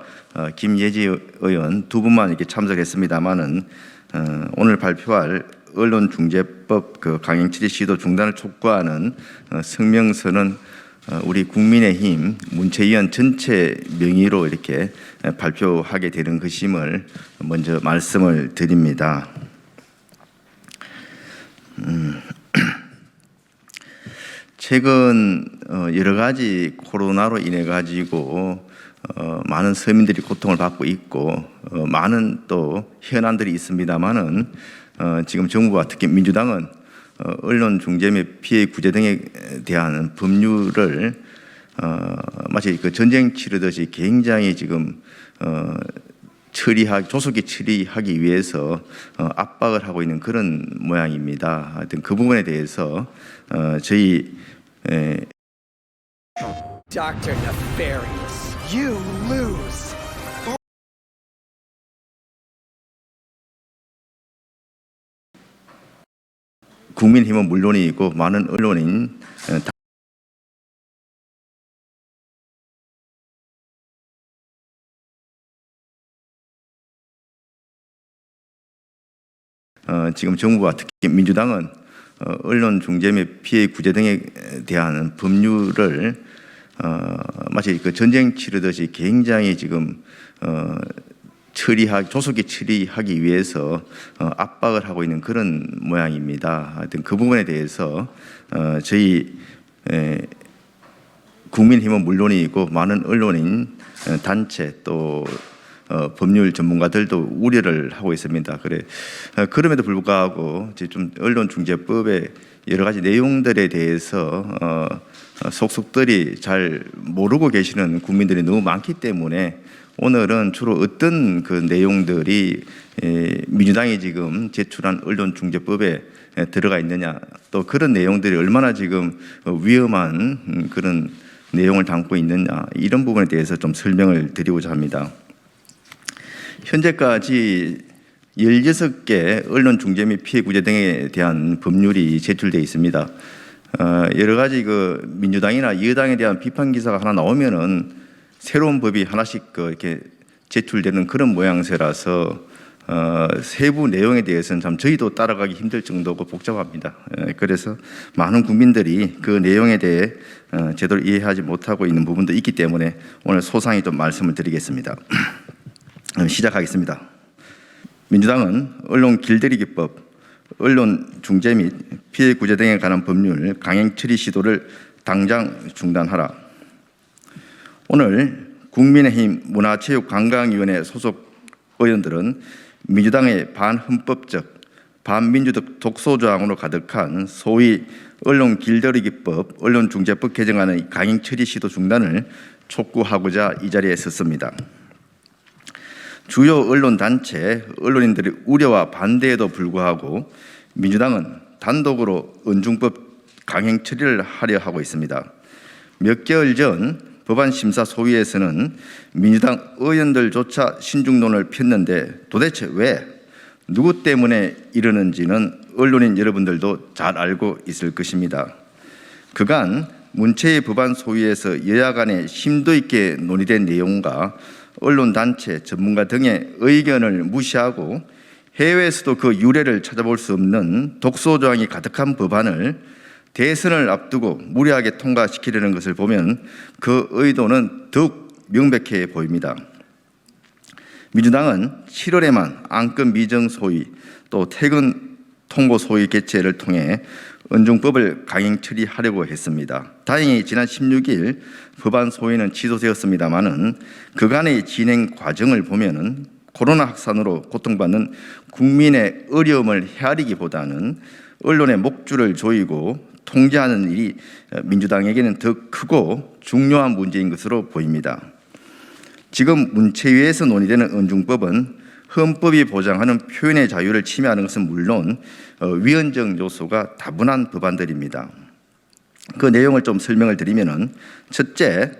Speaker 10: 김예지 의원 2분만 이렇게 참석했습니다만은 오늘 발표할 언론중재법 그 강행 처리 시도 중단을 촉구하는 성명서는 우리 국민의힘 문체위원 전체 명의로 이렇게 발표하게 되는 것임을 먼저 말씀을 드립니다. 최근 여러 가지 코로나로 인해 가지고 많은 서민들이 고통을 받고 있고 많은 또 현안들이 있습니다만은 지금 정부와 특히 민주당은 언론 중재 및 피해 구제 등에 대한 법률을 마치 그 전쟁 치르듯이 굉장히 지금 조속히 처리하기 위해서 압박을 하고 있는 그런 모양입니다. 하여튼 그 부분에 대해서 저희
Speaker 11: Dr. Nefarious, you lose.
Speaker 10: 국민힘은 물론이고 많은 언론인 지금 정부와 특히 민주당은 언론 중재 및 피해 구제 등에 대한 법률을 마치 그 전쟁 치르듯이 굉장히 지금 조속히 처리하기 위해서 압박을 하고 있는 그런 모양입니다. 하여튼 그 부분에 대해서 저희 국민힘은 물론이고 많은 언론인 단체 또 법률 전문가들도 우려를 하고 있습니다. 그럼에도 불구하고 좀 언론중재법의 여러 가지 내용들에 대해서 속속들이 잘 모르고 계시는 국민들이 너무 많기 때문에 오늘은 주로 어떤 그 내용들이 민주당이 지금 제출한 언론중재법에 들어가 있느냐, 또 그런 내용들이 얼마나 지금 위험한 그런 내용을 담고 있느냐, 이런 부분에 대해서 좀 설명을 드리고자 합니다. 현재까지 16개 언론 중재 및 피해 구제 등에 대한 법률이 제출되어 있습니다. 여러 가지 그 민주당이나 여당에 대한 비판 기사가 하나 나오면은 새로운 법이 하나씩 이렇게 제출되는 그런 모양새라서 세부 내용에 대해서는 참 저희도 따라가기 힘들 정도고 복잡합니다. 그래서 많은 국민들이 그 내용에 대해 제대로 이해하지 못하고 있는 부분도 있기 때문에 오늘 소상히 좀 말씀을 드리겠습니다. 시작하겠습니다. 민주당은 언론 길들이기법, 언론 중재 및 피해 구제 등에 관한 법률 강행 처리 시도를 당장 중단하라. 오늘 국민의힘 문화체육관광위원회 소속 의원들은 민주당의 반헌법적, 반민주적 독소조항으로 가득한 소위 언론 길들이기법, 언론중재법 개정안의 강행 처리 시도 중단을 촉구하고자 이 자리에 섰습니다. 주요 언론단체, 언론인들의 우려와 반대에도 불구하고 민주당은 단독으로 언중법 강행 처리를 하려 하고 있습니다. 몇 개월 전 법안심사 소위에서는 민주당 의원들조차 신중론을 폈는데 도대체 왜, 누구 때문에 이러는지는 언론인 여러분들도 잘 알고 있을 것입니다. 그간 문체위 법안 소위에서 여야 간에 심도 있게 논의된 내용과 언론단체, 전문가 등의 의견을 무시하고 해외에서도 그 유래를 찾아볼 수 없는 독소조항이 가득한 법안을 대선을 앞두고 무리하게 통과시키려는 것을 보면 그 의도는 더욱 명백해 보입니다. 민주당은 7월에만 안건 미정 소위 또 퇴근 통보 소위 개최를 통해 언중법을 강행 처리하려고 했습니다. 다행히 지난 16일 법안 소위는 취소되었습니다마는 그간의 진행 과정을 보면은 코로나 확산으로 고통받는 국민의 어려움을 헤아리기보다는 언론의 목줄을 조이고 통제하는 일이 민주당에게는 더 크고 중요한 문제인 것으로 보입니다. 지금 문체위에서 논의되는 은중법은 헌법이 보장하는 표현의 자유를 침해하는 것은 물론 위헌적 요소가 다분한 법안들입니다. 그 내용을 좀 설명을 드리면은, 첫째,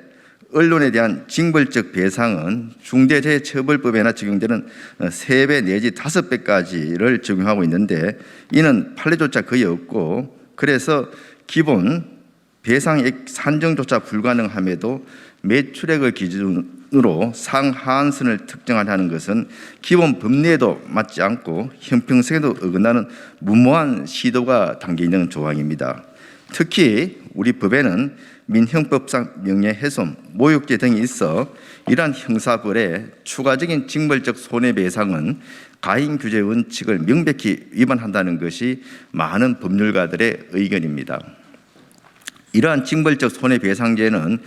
Speaker 10: 언론에 대한 징벌적 배상은 중대재해처벌법에나 적용되는 3배 내지 5배까지를 적용하고 있는데, 이는 판례조차 거의 없고, 그래서 기본 배상액 산정조차 불가능함에도 매출액을 기준으로 상하한선을 특정하는 것은 기본 법리에도 맞지 않고 형평성에도 어긋나는 무모한 시도가 담겨 있는 조항입니다. 특히 우리 법에는 민형법상 명예훼손, 모욕죄 등이 있어 이러한 형사벌의 추가적인 징벌적 손해배상은 가인 규제 원칙을 명백히 위반한다는 것이 많은 법률가들의 의견입니다. 이러한 징벌적 손해배상제는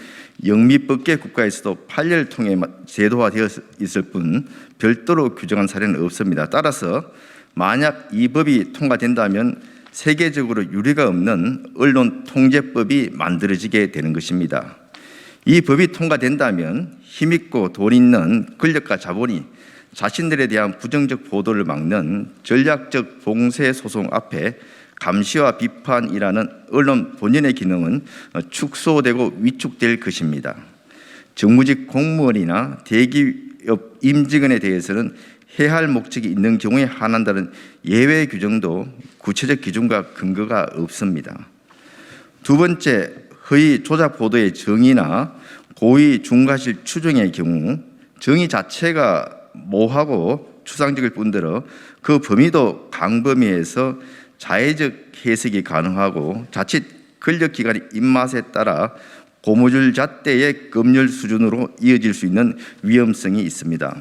Speaker 10: 영미법계 국가에서도 판례를 통해 제도화되어 있을 뿐 별도로 규정한 사례는 없습니다. 따라서 만약 이 법이 통과된다면 세계적으로 유례가 없는 언론통제법이 만들어지게 되는 것입니다. 이 법이 통과된다면 힘있고 돈 있는 권력과 자본이 자신들에 대한 부정적 보도를 막는 전략적 봉쇄 소송 앞에 감시와 비판이라는 언론 본연의 기능은 축소되고 위축될 것입니다. 정무직 공무원이나 대기업 임직원에 대해서는 해야 할 목적이 있는 경우에 한한다는 예외 규정도 구체적 기준과 근거가 없습니다. 두 번째, 허위 조작 보도의 정의나 고의 중과실 추정의 경우 정의 자체가 모호하고 추상적일 뿐더러 그 범위도 강범위에서 자의적 해석이 가능하고 자칫 권력기관의 입맛에 따라 고무줄 잣대의 검열 수준으로 이어질 수 있는 위험성이 있습니다.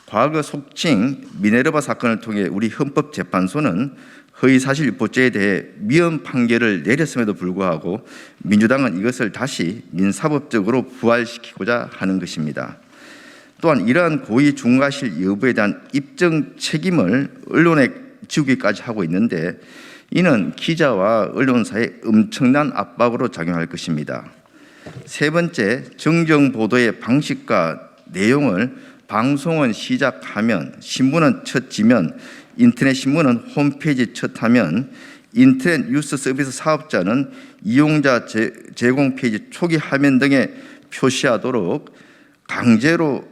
Speaker 10: 과거 속칭 미네르바 사건을 통해 우리 헌법재판소는 허위사실 유포죄에 대해 미연 판결을 내렸음에도 불구하고 민주당은 이것을 다시 민사법적으로 부활시키고자 하는 것입니다. 또한 이러한 고의 중과실 여부에 대한 입증 책임을 언론에 지우기까지 하고 있는데, 이는 기자와 언론사에 엄청난 압박으로 작용할 것입니다. 세 번째, 정정 보도의 방식과 내용을 방송은 시작하면, 신문은 첫 지면, 인터넷 신문은 홈페이지 첫 화면, 인터넷 뉴스 서비스 사업자는 이용자 제공 페이지 초기 화면 등에 표시하도록 강제로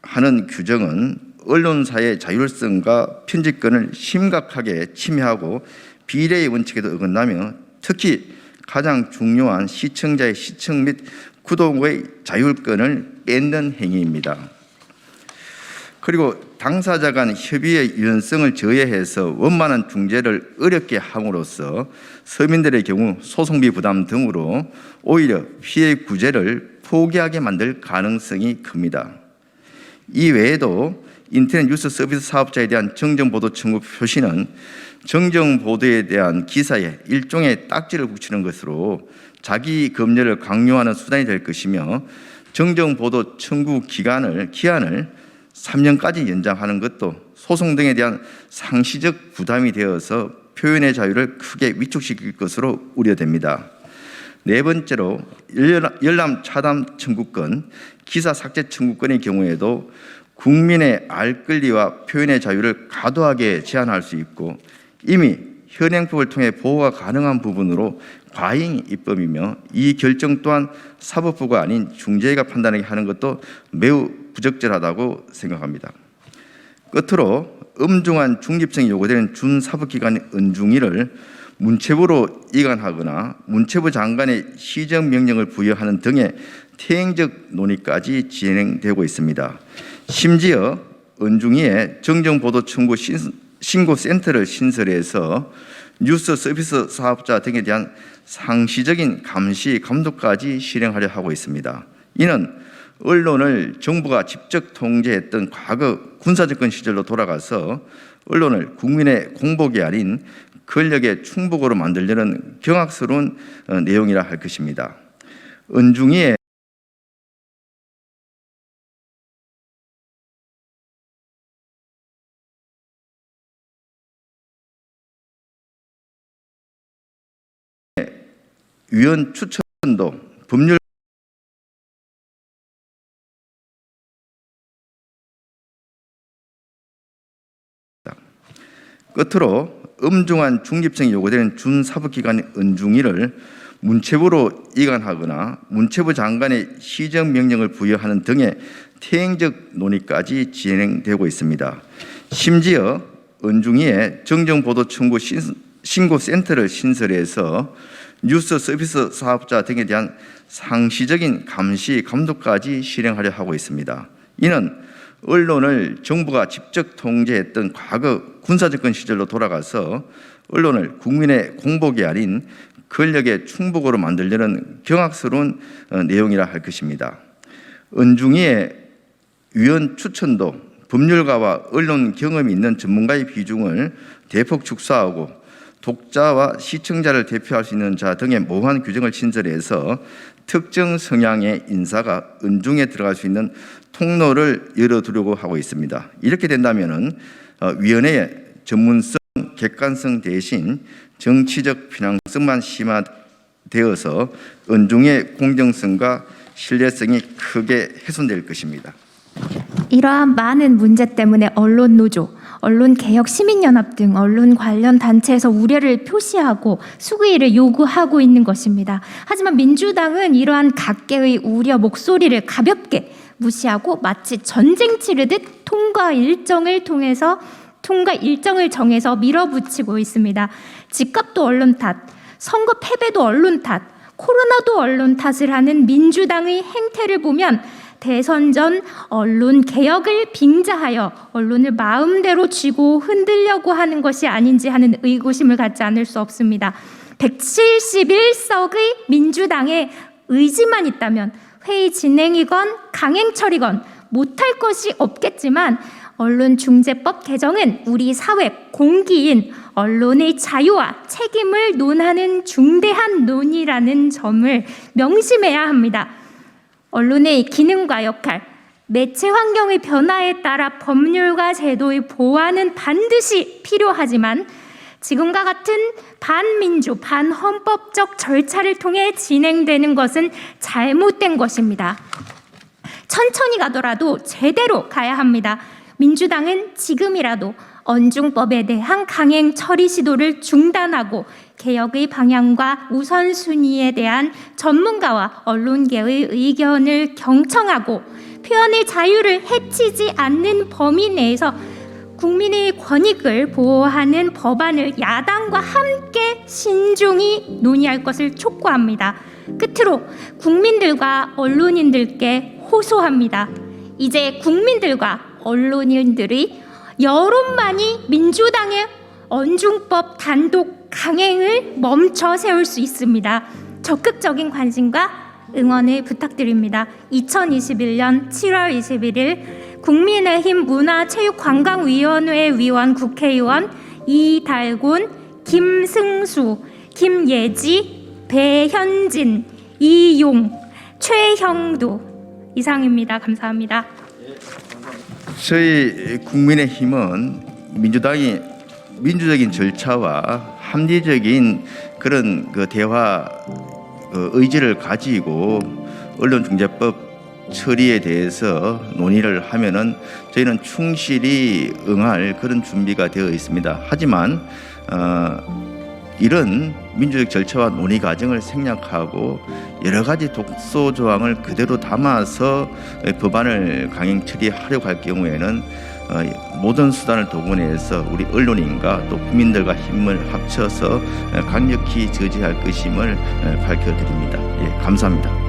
Speaker 10: 하는 규정은 언론사의 자율성과 편집권을 심각하게 침해하고 비례의 원칙에도 어긋나며 특히 가장 중요한 시청자의 시청 및 구독의 자율권을 뺏는 행위입니다. 그리고 당사자 간 협의의 유연성을 저해해서 원만한 중재를 어렵게 함으로써 서민들의 경우 소송비 부담 등으로 오히려 피해 구제를 포기하게 만들 가능성이 큽니다. 이 외에도 인터넷 뉴스 서비스 사업자에 대한 정정보도 청구 표시는 정정보도에 대한 기사에 일종의 딱지를 붙이는 것으로 자기 검열을 강요하는 수단이 될 것이며, 정정보도 청구 기한을 3년까지 연장하는 것도 소송 등에 대한 상시적 부담이 되어서 표현의 자유를 크게 위축시킬 것으로 우려됩니다. 네 번째로 열람 차단 청구권, 기사 삭제 청구권의 경우에도 국민의 알 권리와 표현의 자유를 과도하게 제한할 수 있고 이미 현행법을 통해 보호가 가능한 부분으로 과잉 입법이며, 이 결정 또한 사법부가 아닌 중재가 판단하게 하는 것도 매우 부적절하다고 생각합니다. 끝으로 엄중한 중립성이 요구되는 준사법기관의 은중위를 문체부로 이관하거나 문체부 장관의 시정명령을 부여하는 등의 태행적 논의까지 진행되고 있습니다. 심지어 은중위에 정정보도 청구 신고센터를 신설해서 뉴스 서비스 사업자 등에 대한 상시적인 감시, 감독까지 실행하려 하고 있습니다. 이는 언론을 정부가 직접 통제했던 과거 군사정권 시절로 돌아가서 언론을 국민의 공복이 아닌 권력의 충복으로 만들려는 경악스러운 내용이라 할 것입니다. 은중위의 위원 추천도 법률 끝으로 엄중한 중립성이 요구되는 준사법기관 은중위를 문체부로 이관하거나 문체부 장관의 시정명령을 부여하는 등의 태행적 논의까지 진행되고 있습니다. 심지어 은중위에 정정보도 청구 신고센터를 신설해서 뉴스 서비스 사업자 등에 대한 상시적인 감시, 감독까지 실행하려 하고 있습니다. 이는 언론을 정부가 직접 통제했던 과거 군사정권 시절로 돌아가서 언론을 국민의 공복이 아닌 권력의 충복으로 만들려는 경악스러운 내용이라 할 것입니다. 은중위의 위원 추천도 법률가와 언론 경험이 있는 전문가의 비중을 대폭 축소하고 독자와 시청자를 대표할 수 있는 자 등의 모호한 규정을 신설해서 특정 성향의 인사가 은중에 들어갈 수 있는 통로를 열어두려고 하고 있습니다. 이렇게 된다면 위원회의 전문성, 객관성 대신 정치적 편향성만 심화되어서 은중의 공정성과 신뢰성이 크게 훼손될 것입니다.
Speaker 12: 이러한 많은 문제 때문에 언론노조, 언론개혁 시민연합 등 언론 관련 단체에서 우려를 표시하고 수구위를 요구하고 있는 것입니다. 하지만 민주당은 이러한 각계의 우려 목소리를 가볍게 무시하고 마치 전쟁 치르듯 통과 일정을 정해서 밀어붙이고 있습니다. 집값도 언론 탓, 선거 패배도 언론 탓, 코로나도 언론 탓을 하는 민주당의 행태를 보면 대선 전 언론 개혁을 빙자하여 언론을 마음대로 쥐고 흔들려고 하는 것이 아닌지 하는 의구심을 갖지 않을 수 없습니다. 171석의 민주당의 의지만 있다면 회의 진행이건 강행 처리건 못할 것이 없겠지만 언론중재법 개정은 우리 사회 공기인 언론의 자유와 책임을 논하는 중대한 논의라는 점을 명심해야 합니다. 언론의 기능과 역할, 매체 환경의 변화에 따라 법률과 제도의 보완은 반드시 필요하지만 지금과 같은 반민주, 반헌법적 절차를 통해 진행되는 것은 잘못된 것입니다. 천천히 가더라도 제대로 가야 합니다. 민주당은 지금이라도 언중법에 대한 강행 처리 시도를 중단하고 개혁의 방향과 우선순위에 대한 전문가와 언론계의 의견을 경청하고 표현의 자유를 해치지 않는 범위 내에서 국민의 권익을 보호하는 법안을 야당과 함께 신중히 논의할 것을 촉구합니다. 끝으로 국민들과 언론인들께 호소합니다. 이제 국민들과 언론인들의 여론만이 민주당의 언중법 단독 강행을 멈춰 세울 수 있습니다. 적극적인 관심과 응원을 부탁드립니다. 2021년 7월 21일 국민의힘 문화체육관광위원회 위원 국회의원 이달곤, 김승수, 김예지, 배현진, 이용, 최형두 이상입니다. 감사합니다.
Speaker 10: 저희 국민의힘은 민주당이 민주적인 절차와 합리적인 그런 대화 의지를 가지고 언론중재법 처리에 대해서 논의를 하면은 저희는 충실히 응할 그런 준비가 되어 있습니다. 하지만 이런 민주적 절차와 논의 과정을 생략하고 여러 가지 독소 조항을 그대로 담아서 법안을 강행 처리하려고 할 경우에는 모든 수단을 동원해서 우리 언론인과 또 국민들과 힘을 합쳐서 강력히 저지할 것임을 밝혀드립니다. 예, 감사합니다.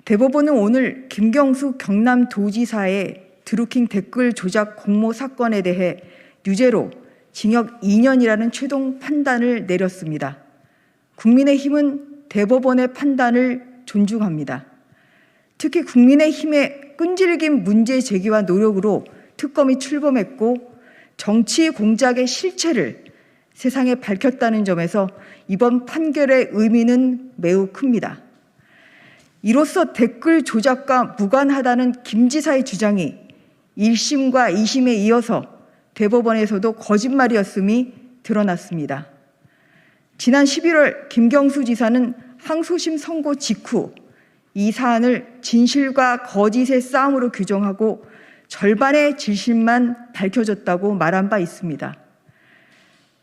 Speaker 13: 대법원은 오늘 김경수 경남도지사의 드루킹 댓글 조작 공모 사건에 대해 유죄로 징역 2년이라는 최종 판단을 내렸습니다. 국민의힘은 대법원의 판단을 존중합니다. 특히 국민의힘의 끈질긴 문제 제기와 노력으로 특검이 출범했고 정치 공작의 실체를 세상에 밝혔다는 점에서 이번 판결의 의미는 매우 큽니다. 이로써 댓글 조작과 무관하다는 김 지사의 주장이 1심과 2심에 이어서 대법원에서도 거짓말이었음이 드러났습니다. 지난 11월 김경수 지사는 항소심 선고 직후 이 사안을 진실과 거짓의 싸움으로 규정하고 절반의 진실만 밝혀졌다고 말한 바 있습니다.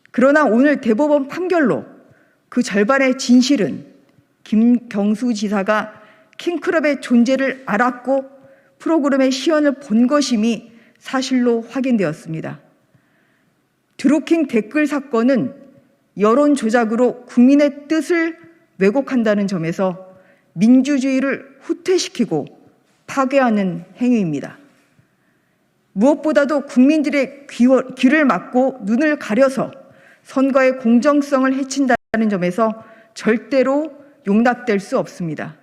Speaker 13: 그러나 오늘 대법원 판결로 그 절반의 진실은 김경수 지사가 킹클럽의 존재를 알았고 프로그램의 시연을 본 것임이 사실로 확인되었습니다. 드루킹 댓글 사건은 여론 조작으로 국민의 뜻을 왜곡한다는 점에서 민주주의를 후퇴시키고 파괴하는 행위입니다. 무엇보다도 국민들의 귀를 막고 눈을 가려서 선거의 공정성을 해친다는 점에서 절대로 용납될 수 없습니다.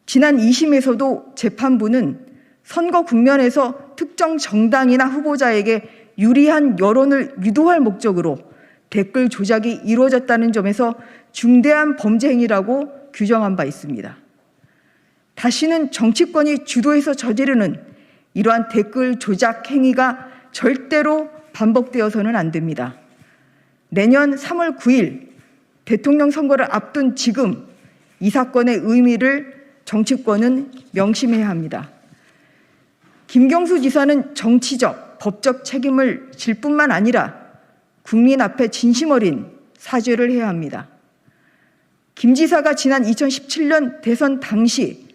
Speaker 13: 지난 2심에서도 재판부는 선거 국면에서 특정 정당이나 후보자에게 유리한 여론을 유도할 목적으로 댓글 조작이 이루어졌다는 점에서 중대한 범죄 행위라고 규정한 바 있습니다. 다시는 정치권이 주도해서 저지르는 이러한 댓글 조작 행위가 절대로 반복되어서는 안 됩니다. 내년 3월 9일 대통령 선거를 앞둔 지금 이 사건의 의미를 정치권은 명심해야 합니다. 김경수 지사는 정치적, 법적 책임을 질 뿐만 아니라 국민 앞에 진심 어린 사죄를 해야 합니다. 김 지사가 지난 2017년 대선 당시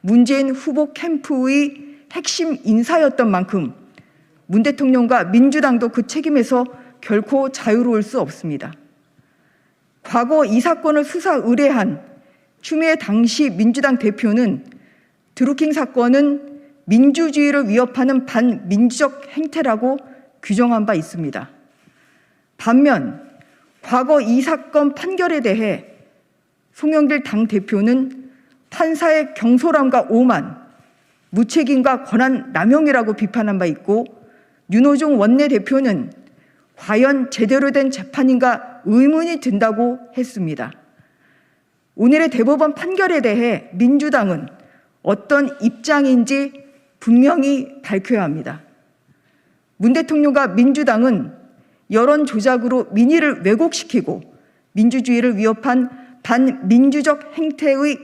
Speaker 13: 문재인 후보 캠프의 핵심 인사였던 만큼 문 대통령과 민주당도 그 책임에서 결코 자유로울 수 없습니다. 과거 이 사건을 수사 의뢰한 추미애 당시 민주당 대표는 드루킹 사건은 민주주의를 위협하는 반민주적 행태라고 규정한 바 있습니다. 반면 과거 이 사건 판결에 대해 송영길 당대표는 판사의 경솔함과 오만, 무책임과 권한 남용이라고 비판한 바 있고 윤호중 원내대표는 과연 제대로 된 재판인가 의문이 든다고 했습니다. 오늘의 대법원 판결에 대해 민주당은 어떤 입장인지 분명히 밝혀야 합니다. 문 대통령과 민주당은 여론 조작으로 민의를 왜곡시키고 민주주의를 위협한 반민주적 행태의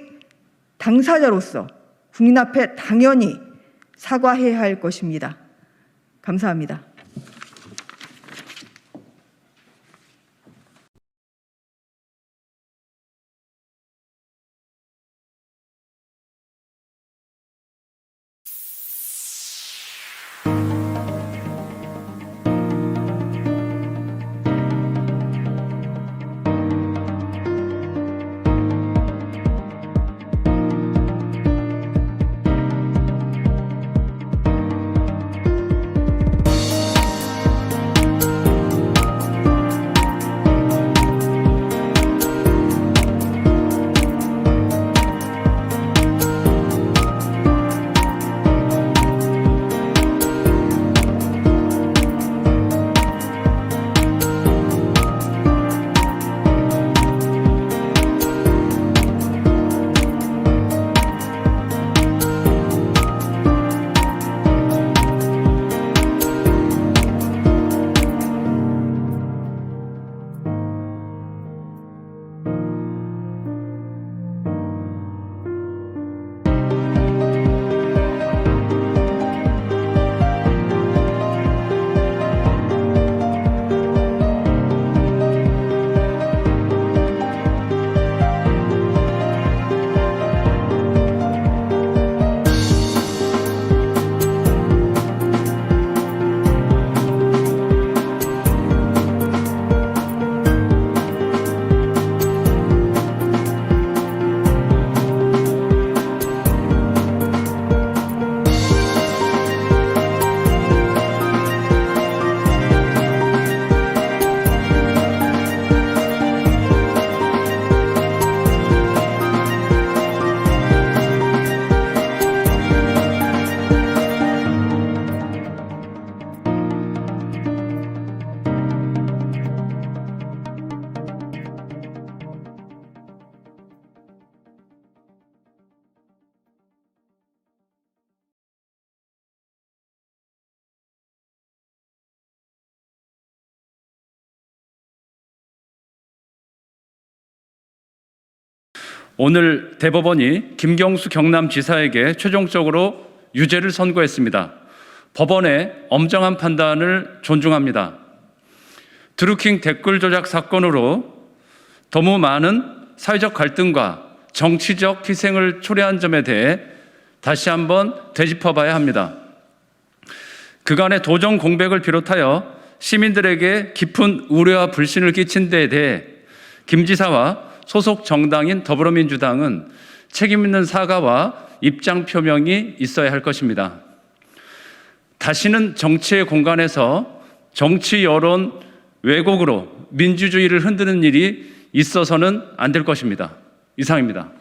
Speaker 13: 당사자로서 국민 앞에 당연히 사과해야 할 것입니다. 감사합니다.
Speaker 14: 오늘 대법원이 김경수 경남지사에게 최종적으로 유죄를 선고했습니다. 법원의 엄정한 판단을 존중합니다. 드루킹 댓글 조작 사건으로 너무 많은 사회적 갈등과 정치적 희생을 초래한 점에 대해 다시 한번 되짚어봐야 합니다. 그간의 도정 공백을 비롯하여 시민들에게 깊은 우려와 불신을 끼친 데에 대해 김 지사와 소속 정당인 더불어민주당은 책임 있는 사과와 입장 표명이 있어야 할 것입니다. 다시는 정치의 공간에서 정치 여론 왜곡으로 민주주의를 흔드는 일이 있어서는 안 될 것입니다. 이상입니다.